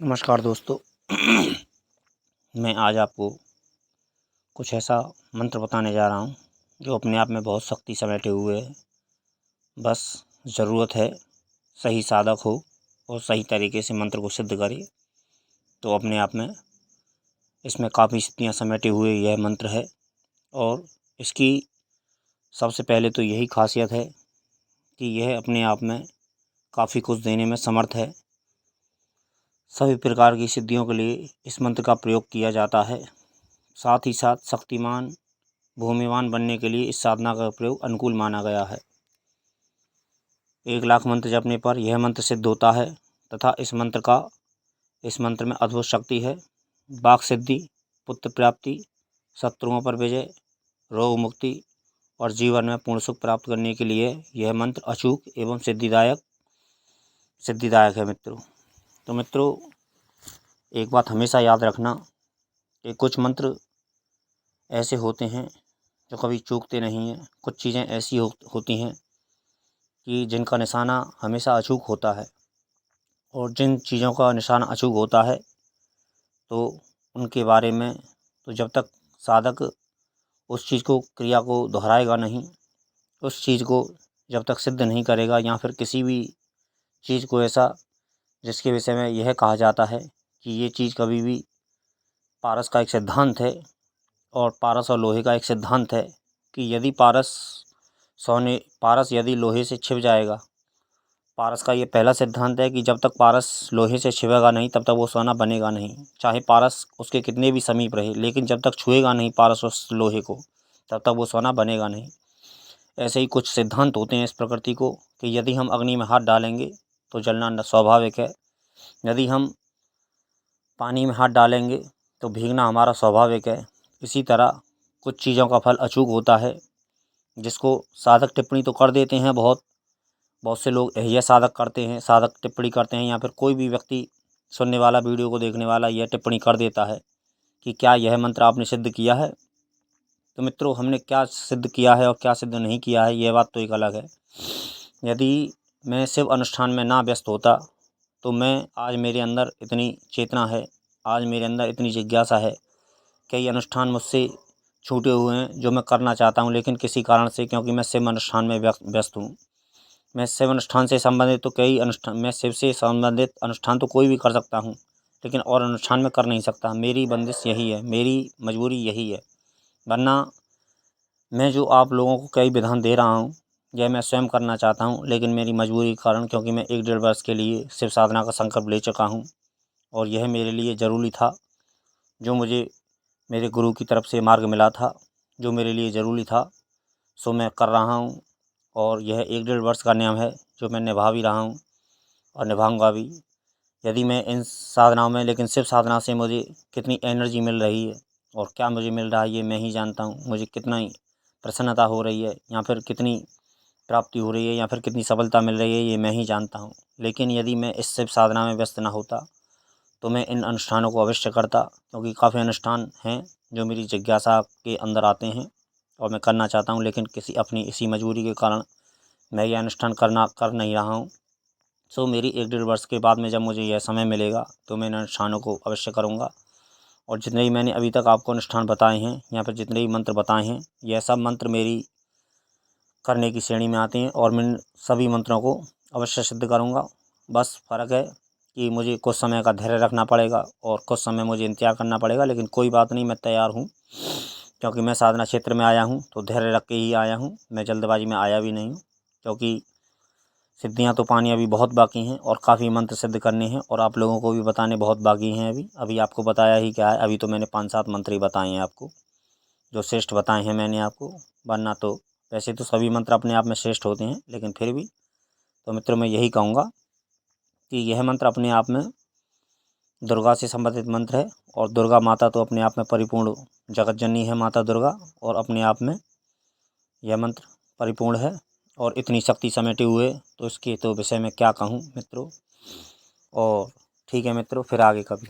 नमस्कार दोस्तों। मैं आज आपको कुछ ऐसा मंत्र बताने जा रहा हूँ जो अपने आप में बहुत शक्ति समेटे हुए है। बस ज़रूरत है सही साधक हो और सही तरीके से मंत्र को सिद्ध करे तो अपने आप में इसमें काफ़ी शक्तियाँ समेटे हुए यह मंत्र है। और इसकी सबसे पहले तो यही खासियत है कि यह अपने आप में काफ़ी कुछ देने में समर्थ है। सभी प्रकार की सिद्धियों के लिए इस मंत्र का प्रयोग किया जाता है। साथ ही साथ शक्तिमान भूमिवान बनने के लिए इस साधना का प्रयोग अनुकूल माना गया है। 1 लाख मंत्र जपने पर यह मंत्र सिद्ध होता है तथा इस मंत्र में अद्भुत शक्ति है। वाक सिद्धि, पुत्र प्राप्ति, शत्रुओं पर विजय, रोग मुक्ति और जीवन में पूर्ण सुख प्राप्त करने के लिए यह मंत्र अचूक एवं सिद्धिदायक है मित्रों। तो मित्रों, एक बात हमेशा याद रखना कि कुछ मंत्र ऐसे होते हैं जो कभी चूकते नहीं हैं। कुछ चीज़ें ऐसी होती हैं कि जिनका निशाना हमेशा अचूक होता है, और जिन चीज़ों का निशाना अचूक होता है तो उनके बारे में तो जब तक साधक उस चीज़ को क्रिया को दोहराएगा नहीं, उस चीज़ को जब तक सिद्ध नहीं करेगा, या फिर किसी भी चीज़ को ऐसा जिसके विषय में यह कहा जाता है कि ये चीज़ कभी भी पारस का एक सिद्धांत है, और पारस और लोहे का एक सिद्धांत है कि यदि पारस यदि लोहे से छिप जाएगा, पारस का ये पहला सिद्धांत है कि जब तक पारस लोहे से छिपेगा नहीं तब तक वो सोना बनेगा नहीं। चाहे पारस उसके कितने भी समीप रहे, लेकिन जब तक छुएगा नहीं पारस उस लोहे को तब तक वो सोना बनेगा नहीं। ऐसे ही कुछ सिद्धांत होते हैं इस प्रकृति को कि यदि हम अग्नि में हाथ डालेंगे तो जलना स्वाभाविक है, यदि हम पानी में हाथ डालेंगे तो भीगना हमारा स्वाभाविक है। इसी तरह कुछ चीज़ों का फल अचूक होता है, जिसको साधक टिप्पणी तो कर देते हैं। बहुत से लोग यह साधक टिप्पणी करते हैं, या फिर कोई भी व्यक्ति सुनने वाला, वीडियो को देखने वाला यह टिप्पणी कर देता है कि क्या यह मंत्र आपने सिद्ध किया है। तो मित्रों, हमने क्या सिद्ध किया है और क्या सिद्ध नहीं किया है, यह बात तो एक अलग है। यदि मैं शिव अनुष्ठान में ना व्यस्त होता तो मैं आज मेरे अंदर इतनी चेतना है, आज मेरे अंदर इतनी जिज्ञासा है। कई अनुष्ठान मुझसे छूटे हुए हैं जो मैं करना चाहता हूँ, लेकिन किसी कारण से, क्योंकि मैं शिव अनुष्ठान में व्यस्त हूँ। मैं शिव अनुष्ठान से संबंधित तो मैं शिव से संबंधित अनुष्ठान तो कोई भी कर सकता हूँ, लेकिन और अनुष्ठान में कर नहीं सकता। मेरी बंदिश यही है, मेरी मजबूरी यही है। वरना मैं जो आप लोगों को कई विधान दे रहा हूँ यह मैं स्वयं करना चाहता हूँ, लेकिन मेरी मजबूरी के कारण, क्योंकि मैं 1 डेढ़ वर्ष के लिए शिव साधना का संकल्प ले चुका हूँ और यह मेरे लिए ज़रूरी था। जो मुझे मेरे गुरु की तरफ से मार्ग मिला था, जो मेरे लिए ज़रूरी था, सो मैं कर रहा हूँ। और यह 1 डेढ़ वर्ष का नियम है जो मैं निभा भी रहा हूँ और निभाऊँगा भी। यदि मैं इन साधनाओं में, लेकिन शिव साधना से मुझे कितनी एनर्जी मिल रही है और क्या मुझे मिल रहा है ये मैं ही जानता हूँ। मुझे कितना ही प्रसन्नता हो रही है, या फिर कितनी प्राप्ति हो रही है, या फिर कितनी सफलता मिल रही है, ये मैं ही जानता हूँ। लेकिन यदि मैं इस शिव साधना में व्यस्त ना होता तो मैं इन अनुष्ठानों को अवश्य करता, क्योंकि काफ़ी अनुष्ठान हैं जो मेरी जिज्ञासा के अंदर आते हैं और मैं करना चाहता हूँ, लेकिन अपनी इसी मजबूरी के कारण मैं ये अनुष्ठान कर नहीं रहा हूँ। सो मेरी 1 डेढ़ वर्ष के बाद में जब मुझे यह समय मिलेगा तो मैं इन अनुष्ठानों को अवश्य करूँगा। और जितने भी मैंने अभी तक आपको अनुष्ठान बताए हैं, या फिर जितने भी मंत्र बताए हैं, यह सब मंत्र मेरी करने की श्रेणी में आते हैं और मैं सभी मंत्रों को अवश्य सिद्ध करूँगा। बस फ़र्क है कि मुझे कुछ समय का धैर्य रखना पड़ेगा और कुछ समय मुझे इंतज़ार करना पड़ेगा, लेकिन कोई बात नहीं, मैं तैयार हूँ। क्योंकि मैं साधना क्षेत्र में आया हूँ तो धैर्य रख के ही आया हूँ, मैं जल्दबाजी में आया भी नहीं हूँ। क्योंकि सिद्धियाँ तो पानी अभी बहुत बाकी हैं और काफ़ी मंत्र सिद्ध करने हैं, और आप लोगों को भी बताने बहुत बाकी हैं। अभी आपको बताया ही क्या है, अभी तो मैंने 5-7 मंत्र ही बताए हैं आपको, जो श्रेष्ठ बताए हैं मैंने आपको। वरना तो वैसे तो सभी मंत्र अपने आप में श्रेष्ठ होते हैं, लेकिन फिर भी तो मित्रों मैं यही कहूँगा कि यह मंत्र अपने आप में दुर्गा से संबंधित मंत्र है, और दुर्गा माता तो अपने आप में परिपूर्ण जगत जननी है, माता दुर्गा, और अपने आप में यह मंत्र परिपूर्ण है और इतनी शक्ति समेटे हुए, तो इसके तो विषय में क्या कहूँ मित्रों। और ठीक है मित्रों, फिर आगे कभी